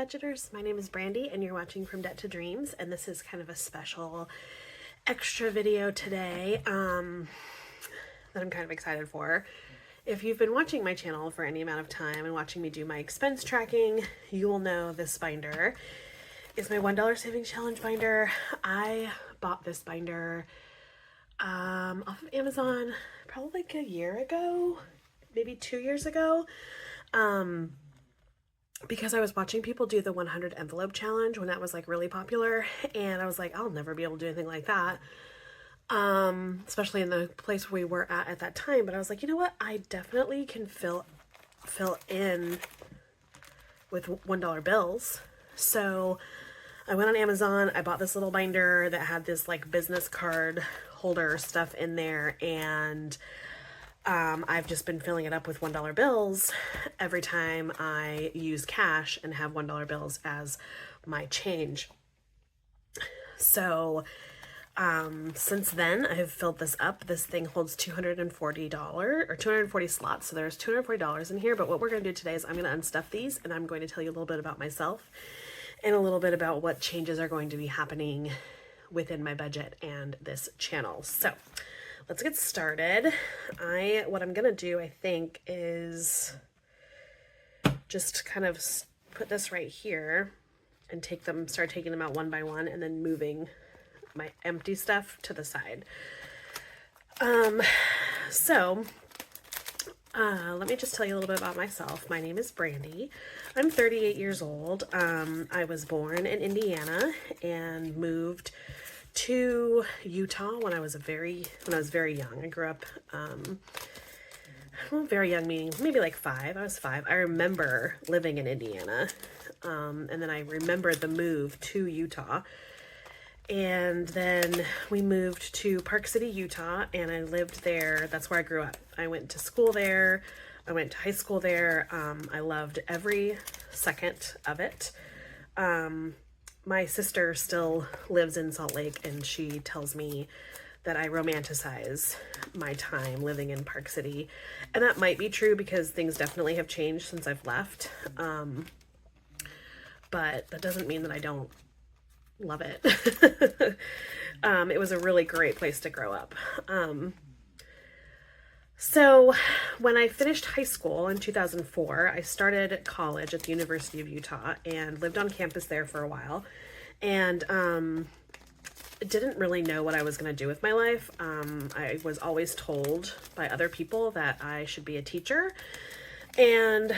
budgeters. My name is Brandy and you're watching From Debt to Dreams, and this is kind of a special extra video today that I'm kind of excited for. If you've been watching my channel for any amount of time and watching me do my expense tracking, you will know this binder is my $1 Savings Challenge binder. I bought this binder off of Amazon probably like a year ago, maybe 2 years ago. Because I was watching people do the 100 envelope challenge when that was like really popular, and I was like, I'll never be able to do anything like that, especially in the place we were at that time. But I was like, you know what, I definitely can fill in with $1 bills. So I went on Amazon, I bought this little binder that had this like business card holder stuff in there, and I've just been filling it up with $1 bills every time I use cash and have $1 bills as my change. So since then, I have filled this up. This thing holds $240 or 240 slots. So there's $240 in here. But what we're going to do today is I'm going to unstuff these, and I'm going to tell you a little bit about myself and a little bit about what changes are going to be happening within my budget and this channel. So let's get started. What I'm gonna do, I think, is just kind of put this right here and start taking them out one by one, and then moving my empty stuff to the side. Let me just tell you a little bit about myself. My name is Brandy. I'm 38 years old. I was born in Indiana and moved to Utah when I was very young. I grew up, well, very young, meaning maybe like 5. I was 5. I remember living in Indiana, and then I remember the move to Utah, and then we moved to Park City, Utah, and I lived there. That's where I grew up. I went to school there. I went to high school there. I loved every second of it. My sister still lives in Salt Lake, and she tells me that I romanticize my time living in Park City. And that might be true because things definitely have changed since I've left. But that doesn't mean that I don't love it. It was a really great place to grow up. So when I finished high school in 2004, I started college at the University of Utah and lived on campus there for a while, and didn't really know what I was going to do with my life. I was always told by other people that I should be a teacher, and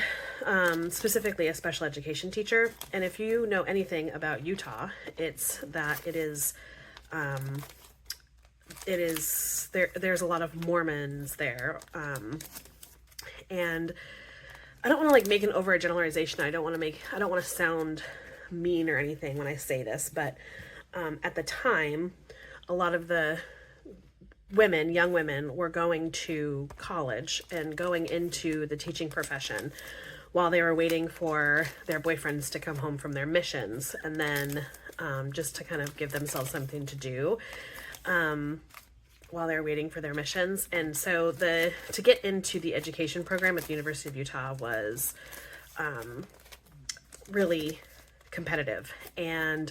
specifically a special education teacher. And if you know anything about Utah, it's that there's a lot of Mormons there, and I don't want to like make an overgeneralization. I don't want to sound mean or anything when I say this, but at the time, a lot of the young women were going to college and going into the teaching profession while they were waiting for their boyfriends to come home from their missions, and then just to kind of give themselves something to do while they're waiting for their missions. And so to get into the education program at the University of Utah was really competitive, and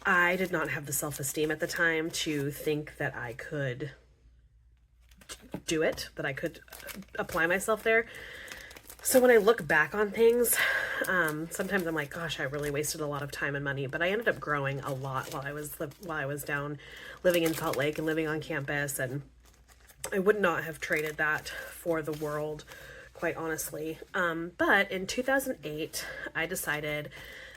I did not have the self-esteem at the time to think that I could do it, that I could apply myself there. So when I look back on things, sometimes I'm like, gosh, I really wasted a lot of time and money. But I ended up growing a lot while I was down living in Salt Lake and living on campus, and I would not have traded that for the world, quite honestly. But in 2008, I decided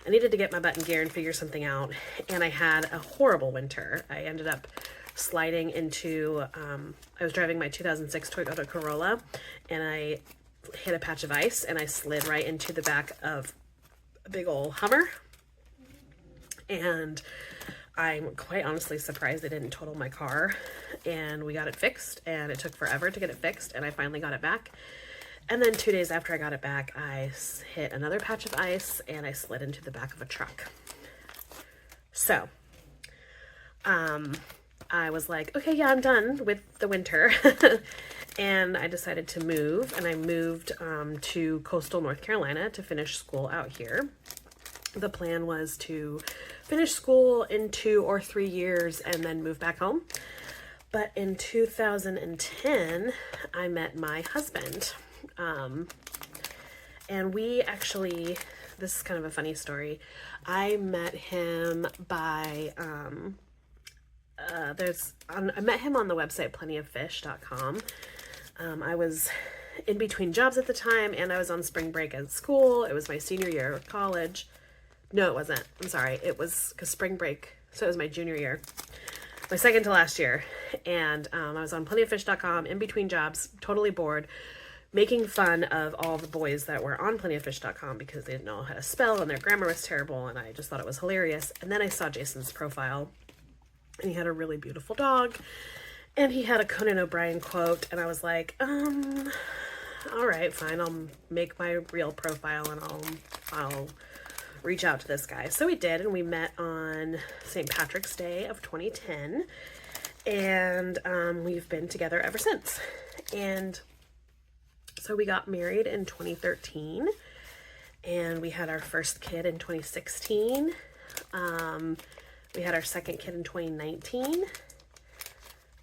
I needed to get my butt in gear and figure something out, and I had a horrible winter. I ended up sliding into, I was driving my 2006 Toyota Corolla, and I hit a patch of ice, and I slid right into the back of a big old Hummer, and I'm quite honestly surprised they didn't total my car, and we got it fixed, and it took forever to get it fixed, and I finally got it back. And then 2 days after I got it back, I hit another patch of ice, and I slid into the back of a truck. So, I was like, okay, yeah, I'm done with the winter. And I decided to move, and I moved to coastal North Carolina to finish school out here. The plan was to finish school in 2 or 3 years and then move back home. But in 2010, I met my husband. And we actually, this is kind of a funny story. I met him by, I met him on the website PlentyOfFish.com. I was in between jobs at the time, and I was on spring break at school. It was my senior year of college. No, it wasn't. I'm sorry. It was because spring break. So it was my junior year, my second to last year. And I was on PlentyOfFish.com in between jobs, totally bored, making fun of all the boys that were on PlentyOfFish.com because they didn't know how to spell and their grammar was terrible. And I just thought it was hilarious. And then I saw Jason's profile, and he had a really beautiful dog, and he had a Conan O'Brien quote. And I was like, all right, fine. I'll make my real profile and I'll reach out to this guy. So we did, and we met on St. Patrick's Day of 2010, and we've been together ever since. And so we got married in 2013, and we had our first kid in 2016. We had our second kid in 2019.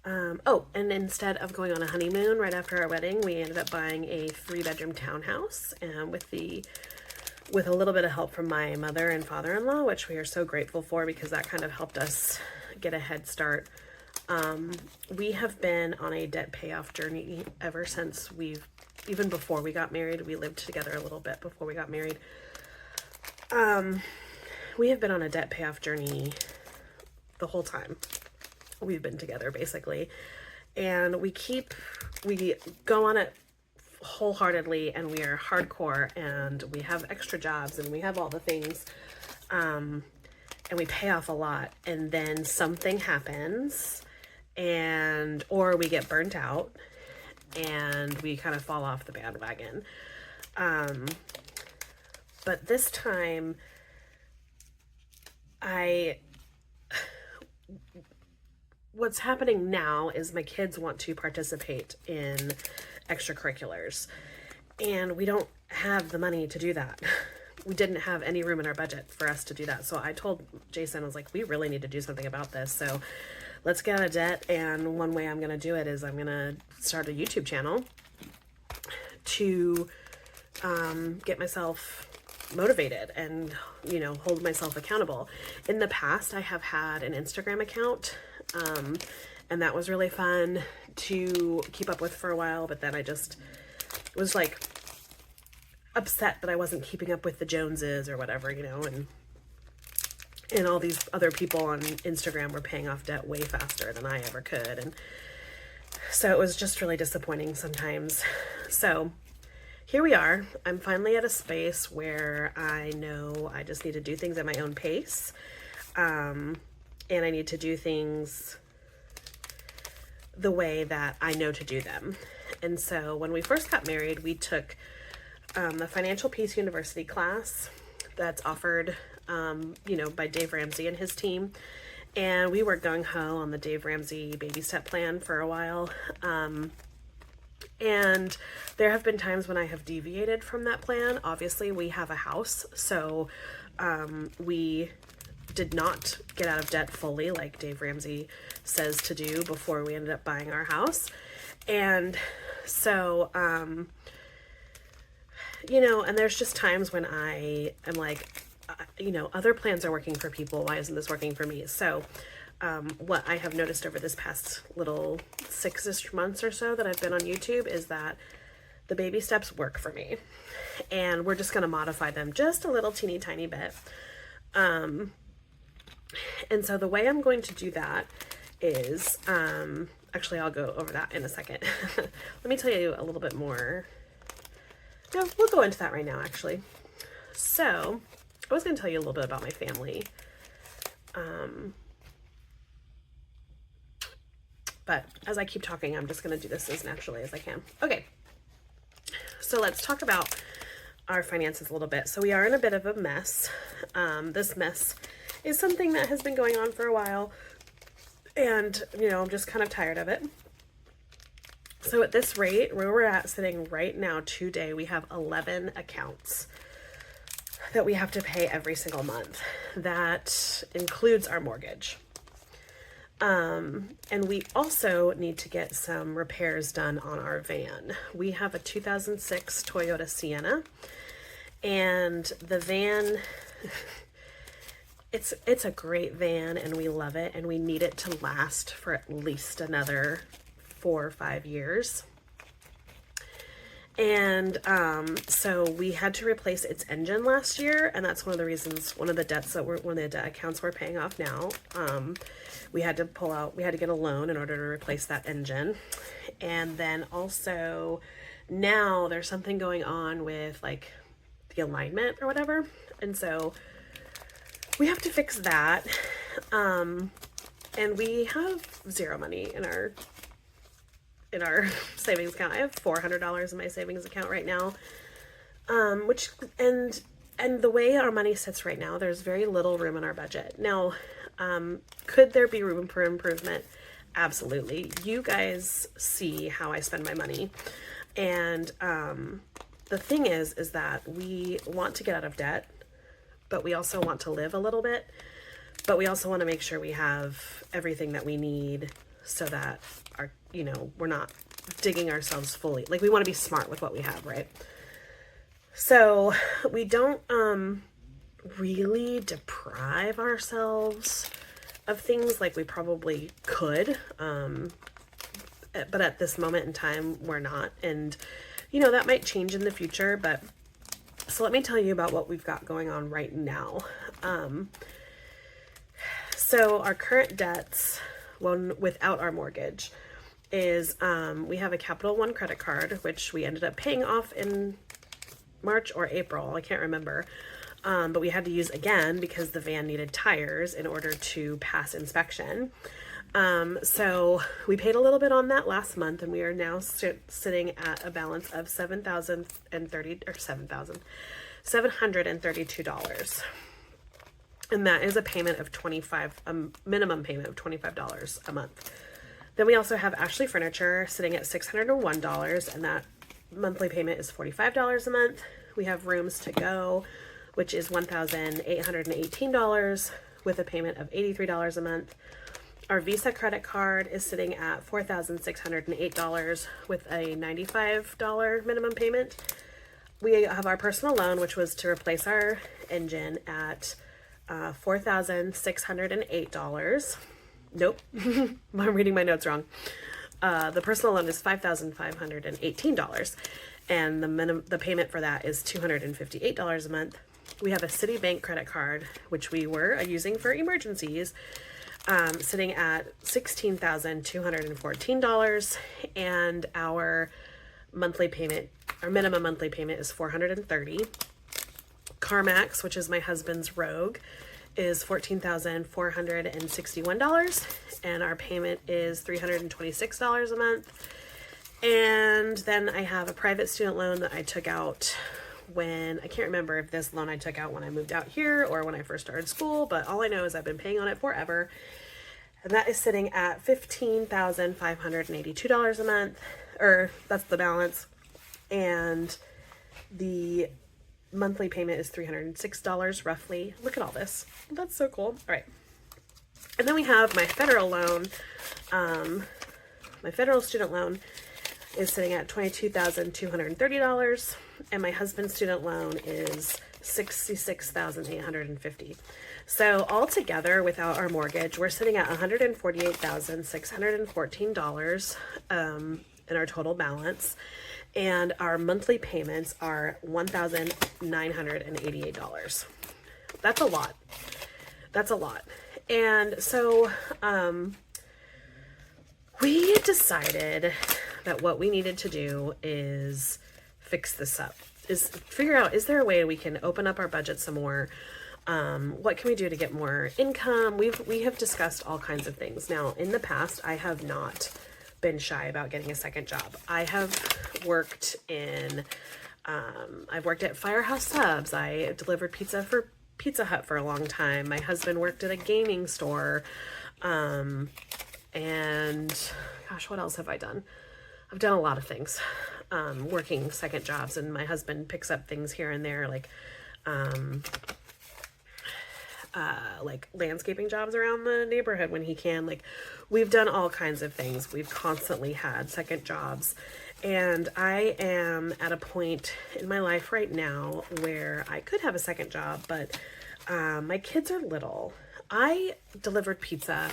And instead of going on a honeymoon right after our wedding, we ended up buying a 3-bedroom townhouse, and with a little bit of help from my mother and father-in-law, which we are so grateful for because that kind of helped us get a head start. We have been on a debt payoff journey ever since even before we got married. We lived together a little bit before we got married. We have been on a debt payoff journey the whole time we've been together, basically. And we go on it wholeheartedly, and we are hardcore, and we have extra jobs, and we have all the things, and we pay off a lot, and then something happens, or we get burnt out, and we kind of fall off the bandwagon. But this time, what's happening now is my kids want to participate in extracurriculars, and we don't have the money to do that. We didn't have any room in our budget for us to do that. So I told Jason, I was like, we really need to do something about this. So let's get out of debt. And one way I'm going to do it is I'm going to start a YouTube channel to get myself motivated and, hold myself accountable. In the past, I have had an Instagram account, and that was really fun to keep up with for a while, but then I just was like upset that I wasn't keeping up with the Joneses or whatever, and all these other people on Instagram were paying off debt way faster than I ever could. And so it was just really disappointing sometimes. So here we are. I'm finally at a space where I know I just need to do things at my own pace. And I need to do things the way that I know to do them. And so when we first got married, we took the Financial Peace University class that's offered, by Dave Ramsey and his team. And we were gung-ho on the Dave Ramsey baby step plan for a while. And there have been times when I have deviated from that plan. Obviously, we have a house, so we did not get out of debt fully like Dave Ramsey says to do before we ended up buying our house. And so, and there's just times when I am like, other plans are working for people. Why isn't this working for me? So what I have noticed over this past little 6-ish months or so that I've been on YouTube is that the baby steps work for me, and we're just going to modify them just a little teeny tiny bit. And so the way I'm going to do that is, actually, I'll go over that in a second. Let me tell you a little bit more. No, we'll go into that right now, actually. So I was going to tell you a little bit about my family. But as I keep talking, I'm just going to do this as naturally as I can. Okay. So let's talk about our finances a little bit. So we are in a bit of a mess. This mess is something that has been going on for a while, and I'm just kind of tired of it. So at this rate, where we're at sitting right now today, we have 11 accounts that we have to pay every single month. That includes our mortgage. And we also need to get some repairs done on our van. We have a 2006 Toyota Sienna, and the van, it's a great van, and we love it, and we need it to last for at least another 4 or 5 years. And so we had to replace its engine last year, and that's one of the reasons, one of the debt accounts we're paying off now. We had to get a loan in order to replace that engine. And then also now there's something going on with like the alignment or whatever, and so we have to fix that. And we have zero money in our savings account. I have $400 in my savings account right now, which and the way our money sits right now, there's very little room in our budget. Now, could there be room for improvement? Absolutely. You guys see how I spend my money, and the thing is that we want to get out of debt, but we also want to live a little bit, but we also want to make sure we have everything that we need so that we're not digging ourselves fully. Like, we want to be smart with what we have, right? So we don't really deprive ourselves of things like we probably could, but at this moment in time we're not, and that might change in the future. But so let me tell you about what we've got going on right now. So our current debts, without our mortgage, is we have a Capital One credit card, which we ended up paying off in March or April, I can't remember, but we had to use again because the van needed tires in order to pass inspection. So we paid a little bit on that last month, and we are now sitting at a balance of $732, and that is a payment of minimum payment of $25 a month. Then we also have Ashley Furniture sitting at $601, and that monthly payment is $45 a month. We have Rooms to Go, which is $1,818 with a payment of $83 a month. Our Visa credit card is sitting at $4,608 with a $95 minimum payment. We have our personal loan, which was to replace our engine, at $4,608. Nope, I'm reading my notes wrong. The personal loan is $5,518, and the payment for that is $258 a month. We have a Citibank credit card, which we were using for emergencies, sitting at $16,214, and our minimum monthly payment is $430. CarMax, which is my husband's Rogue, is $14,461, and our payment is $326 a month. And then I have a private student loan that I took out I can't remember if this loan I took out when I moved out here or when I first started school, but all I know is I've been paying on it forever, and that is sitting at $15,582 a month, or that's the balance, and the monthly payment is $306 roughly. Look at all this. That's so cool. All right. And then we have my federal loan. My federal student loan is sitting at $22,230, and my husband's student loan is $66,850. So altogether, without our mortgage, we're sitting at $148,614 in our total balance, and our monthly payments are $1,988. That's a lot. That's a lot. And so we decided that what we needed to do is fix this up, is figure out, is there a way we can open up our budget some more? What can we do to get more income? We have discussed all kinds of things. Now, in the past, I have not been shy about getting a second job. I have worked I've worked at Firehouse Subs. I delivered pizza for Pizza Hut for a long time. My husband worked at a gaming store. And gosh, what else have I done? I've done a lot of things, working second jobs, and my husband picks up things here and there. Like, like landscaping jobs around the neighborhood when he can. Like, we've done all kinds of things. We've constantly had second jobs. And I am at a point in my life right now where I could have a second job, but my kids are little. I delivered pizza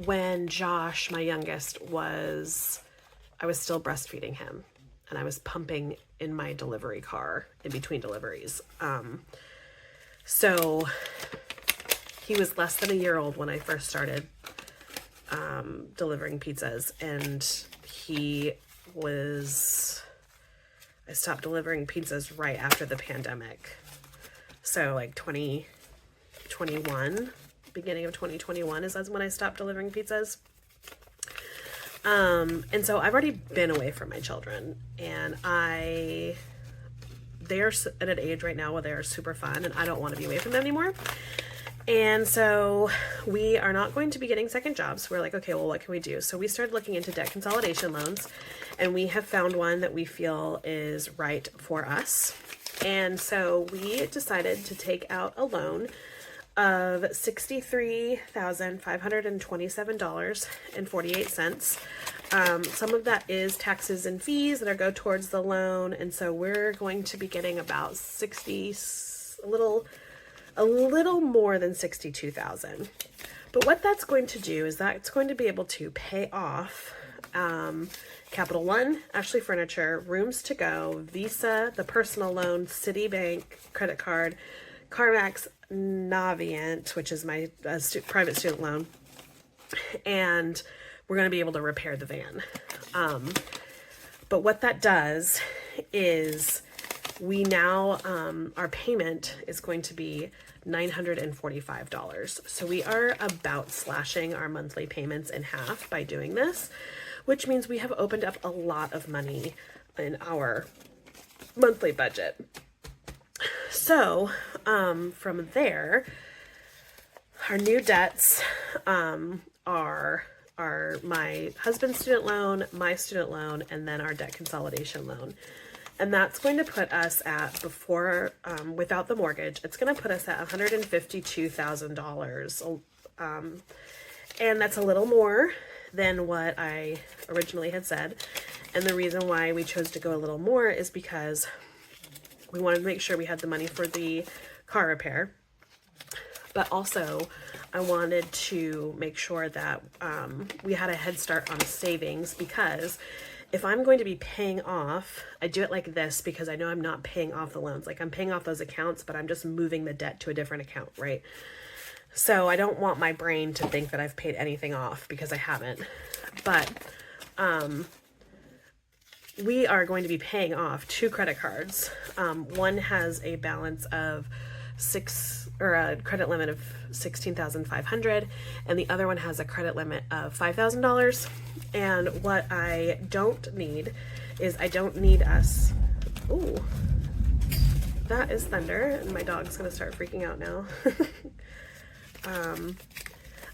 when Josh, my youngest, I was still breastfeeding him, and I was pumping in my delivery car in between deliveries. So he was less than a year old when I first started delivering pizzas, and I stopped delivering pizzas right after the pandemic. So like 2021, beginning of 2021 is when I stopped delivering pizzas. And so I've already been away from my children, and they're at an age right now where they're super fun, and I don't want to be away from them anymore. And so we are not going to be getting second jobs. We're like, okay, well, what can we do? So we started looking into debt consolidation loans, and we have found one that we feel is right for us. And so we decided to take out a loan of $63,527.48. Some of that is taxes and fees that go towards the loan, and so we're going to be getting about a little more than $62,000. But what that's going to do is that's going to be able to pay off Capital One, Ashley Furniture, Rooms to Go, Visa, the personal loan, Citibank credit card, CarMax, Navient, which is my private student loan, and we're going to be able to repair the van. But what that does is we now, our payment is going to be $945. So we are about slashing our monthly payments in half by doing this, which means we have opened up a lot of money in monthly budget. So, from there, our new debts, are my husband's student loan, my student loan, and then our debt consolidation loan. And that's going to put us at, without the mortgage, it's going to put us at $152,000. And that's a little more than what I originally had said. And the reason why we chose to go a little more is because we wanted to make sure we had the money for the car repair. But also, I wanted to make sure that we had a head start on savings, because if I'm going to be paying off, I do it like this because I know I'm not paying off the loans. Like, I'm paying off those accounts, but I'm just moving the debt to a different account, right? So I don't want my brain to think that I've paid anything off, because I haven't. But we are going to be paying off 2 credit cards. One has a balance of a credit limit of $16,500, and the other one has a credit limit of $5,000. And what I don't need is us. Ooh, that is thunder, and my dog's gonna start freaking out now.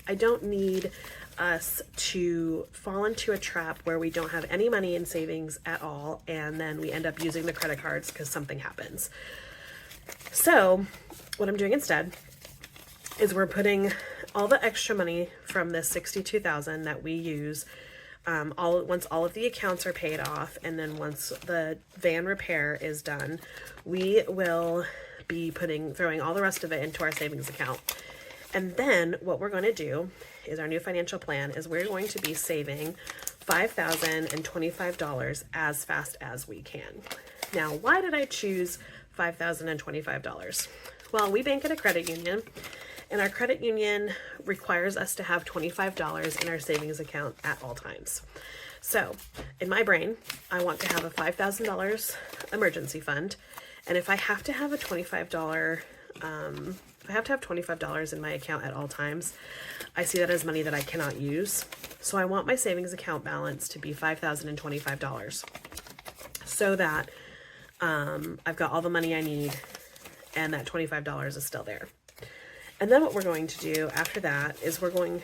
I don't need us to fall into a trap where we don't have any money in savings at all, and then we end up using the credit cards because something happens. So what I'm doing instead is we're putting all the extra money from this $62,000 that we use, once all of the accounts are paid off, and then once the van repair is done, we will be throwing all the rest of it into our savings account. And then what we're going to do is, our new financial plan is, we're going to be saving $5,025 as fast as we can. Now, why did I choose $5,025? Well, we bank at a credit union, and our credit union requires us to have $25 in our savings account at all times. So in my brain, I want to have a $5,000 emergency fund. And if I have to have $25 in my account at all times, I see that as money that I cannot use. So I want my savings account balance to be $5,025, so that I've got all the money I need, and that $25 is still there. And then what we're going to do after that is let me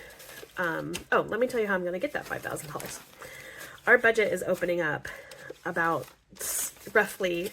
tell you how I'm going to get that $5,000. Our budget is opening up about roughly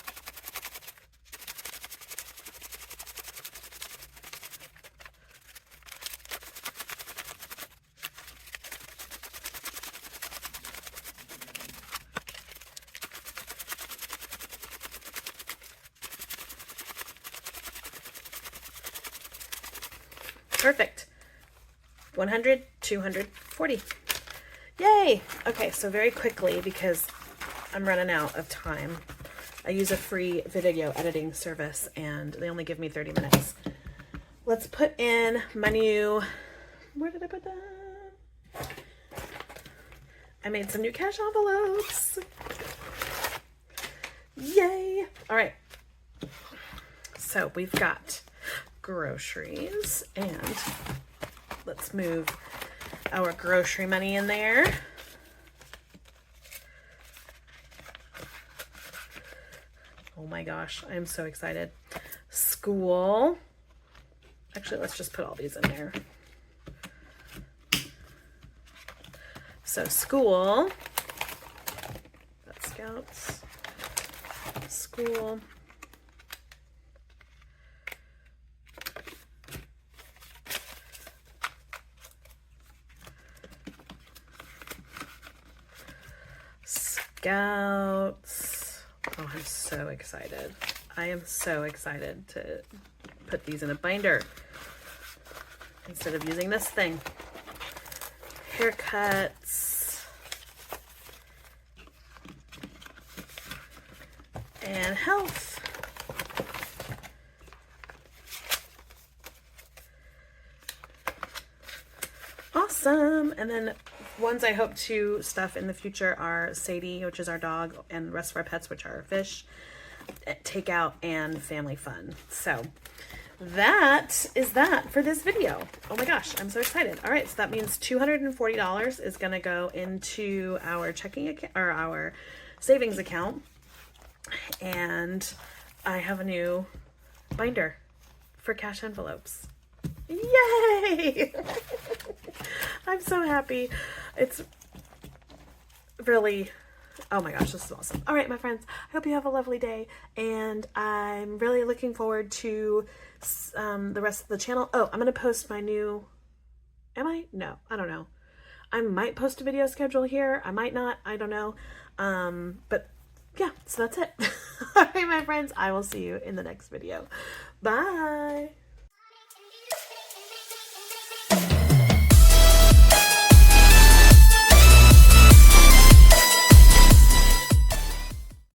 Perfect. 100, 240. Yay! Okay, so very quickly, because I'm running out of time, I use a free video editing service and they only give me 30 minutes. Let's put in my new, where did I put that? I made some new cash envelopes. Yay! All right. So we've got groceries, and let's move our grocery money in there. my gosh, I'm so excited. School. Actually, let's just put all these in there. So school, that's Scouts, school, Scouts. Oh, I'm so excited. I am so excited to put these in a binder instead of using this thing. Haircuts and health. Awesome. And then ones I hope to stuff in the future are Sadie, which is our dog, and the rest of our pets, which are our fish, takeout, and family fun. So that is that for this video. Oh my gosh, I'm so excited. All right, so that means $240 is going to go into our checking account, or our savings account, and I have a new binder for cash envelopes. Yay! I'm so happy. It's really, oh my gosh, this is awesome. All right, my friends, I hope you have a lovely day, and I'm really looking forward to the rest of the channel. Oh, I'm going to post my new, am I? No, I don't know. I might post a video schedule here. I might not. I don't know. But yeah, so that's it. All right, my friends, I will see you in the next video. Bye.